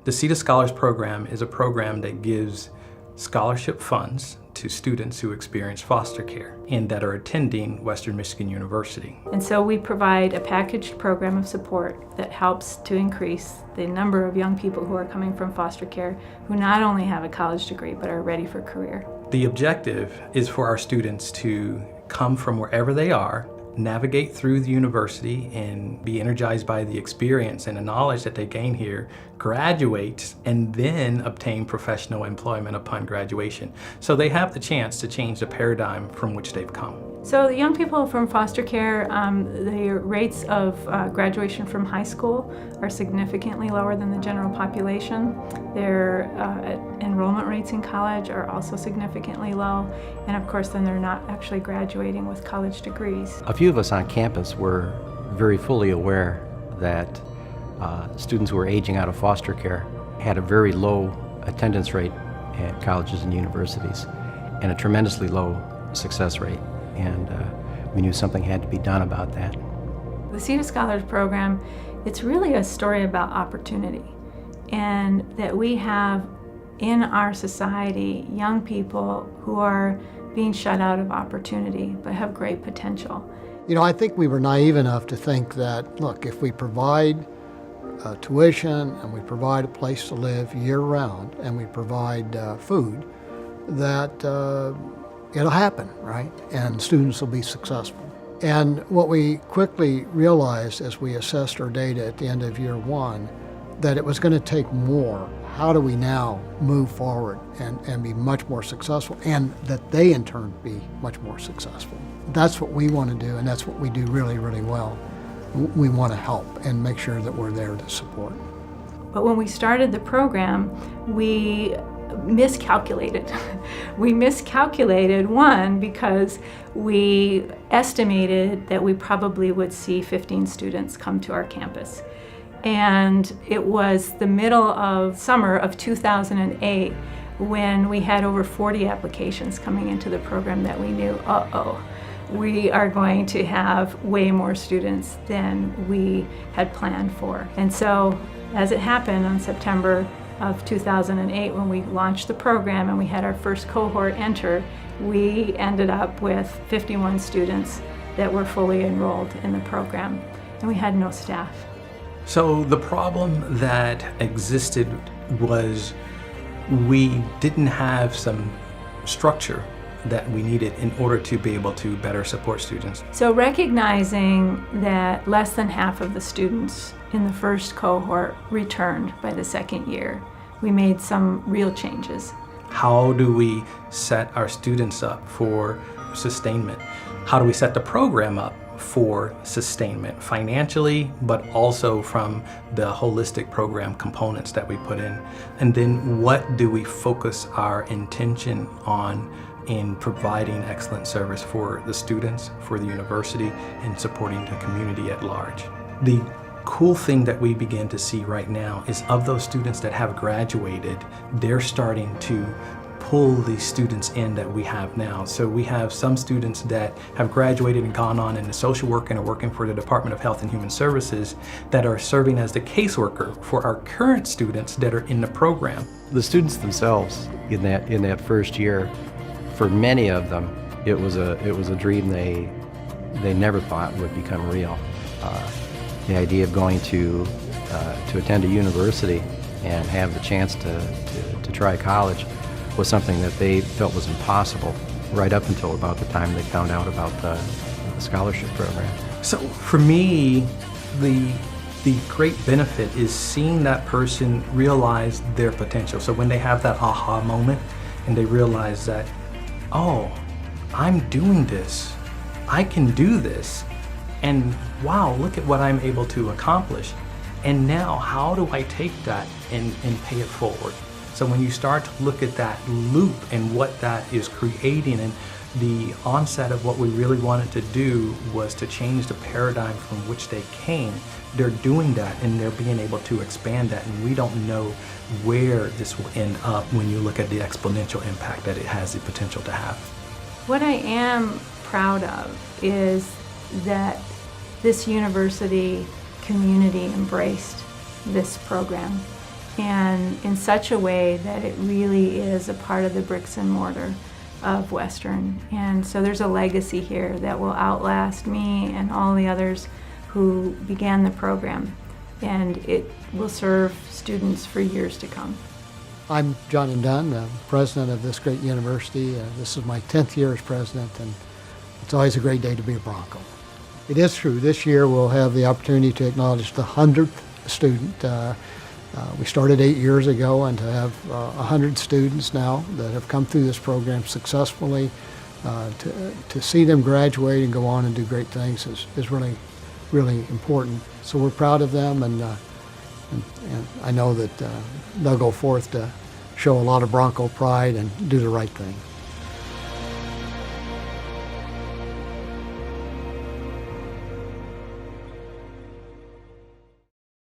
The Seita Scholars Program is a program that gives scholarship funds to students who experience foster care and that are attending Western Michigan University. And so we provide a packaged program of support that helps to increase the number of young people who are coming from foster care who not only have a college degree but are ready for career. The objective is for our students to come from wherever they are, navigate through the university and be energized by the experience and the knowledge that they gain here, graduate, and then obtain professional employment upon graduation. So they have the chance to change the paradigm from which they've come. So the young people from foster care, the rates of graduation from high school are significantly lower than the general population. Their enrollment rates in college are also significantly low. And of course, then they're not actually graduating with college degrees. A few of us on campus were very fully aware that students who were aging out of foster care had a very low attendance rate at colleges and universities and a tremendously low success rate. And we knew something had to be done about that. The Seita Scholars Program, it's really a story about opportunity, and that we have in our society young people who are being shut out of opportunity but have great potential. You know, I think we were naive enough to think that, look, if we provide tuition and we provide a place to live year-round and we provide food, that it'll happen, right? And students will be successful. And what we quickly realized as we assessed our data at the end of year one, that it was going to take more. How do we now move forward and be much more successful, and that they in turn be much more successful? That's what we want to do, and that's what we do really, really well. We want to help and make sure that we're there to support. But when we started the program, we miscalculated. We miscalculated, one, because we estimated that we probably would see 15 students come to our campus. And it was the middle of summer of 2008 when we had over 40 applications coming into the program that we knew, we are going to have way more students than we had planned for. And so, as it happened on September of 2008, when we launched the program and we had our first cohort enter, we ended up with 51 students that were fully enrolled in the program, and we had no staff. So the problem that existed was we didn't have some structure that we needed in order to be able to better support students. So recognizing that less than half of the students in the first cohort returned by the second year, we made some real changes. How do we set our students up for sustainment? How do we set the program up for sustainment financially, but also from the holistic program components that we put in? And then what do we focus our intention on in providing excellent service for the students, for the university, and supporting the community at large? The cool thing that we begin to see right now is of those students that have graduated, they're starting to pull these students in that we have now. So we have some students that have graduated and gone on into social work and are working for the Department of Health and Human Services that are serving as the caseworker for our current students that are in the program. The students themselves in that first year, for many of them, it was a dream they never thought would become real. The idea of going to attend a university and have the chance to try college was something that they felt was impossible right up until about the time they found out about the scholarship program. So for me, the great benefit is seeing that person realize their potential. So when they have that aha moment and they realize that, oh, I'm doing this, I can do this, and wow, look at what I'm able to accomplish. And now how do I take that and pay it forward? So when you start to look at that loop and what that is creating, and the onset of what we really wanted to do was to change the paradigm from which they came, they're doing that and they're being able to expand that, and we don't know where this will end up when you look at the exponential impact that it has the potential to have. What I am proud of is that this university community embraced this program. and in such a way that it really is a part of the bricks and mortar of Western. And so there's a legacy here that will outlast me and all the others who began the program, and it will serve students for years to come. I'm John Dunn, president of this great university. This is my 10th year as president, and it's always a great day to be a Bronco. It is true, this year we'll have the opportunity to acknowledge the 100th student. We started 8 years ago, and to have 100 students now that have come through this program successfully, to see them graduate and go on and do great things is really, really important. So we're proud of them, and I know that they'll go forth to show a lot of Bronco pride and do the right thing.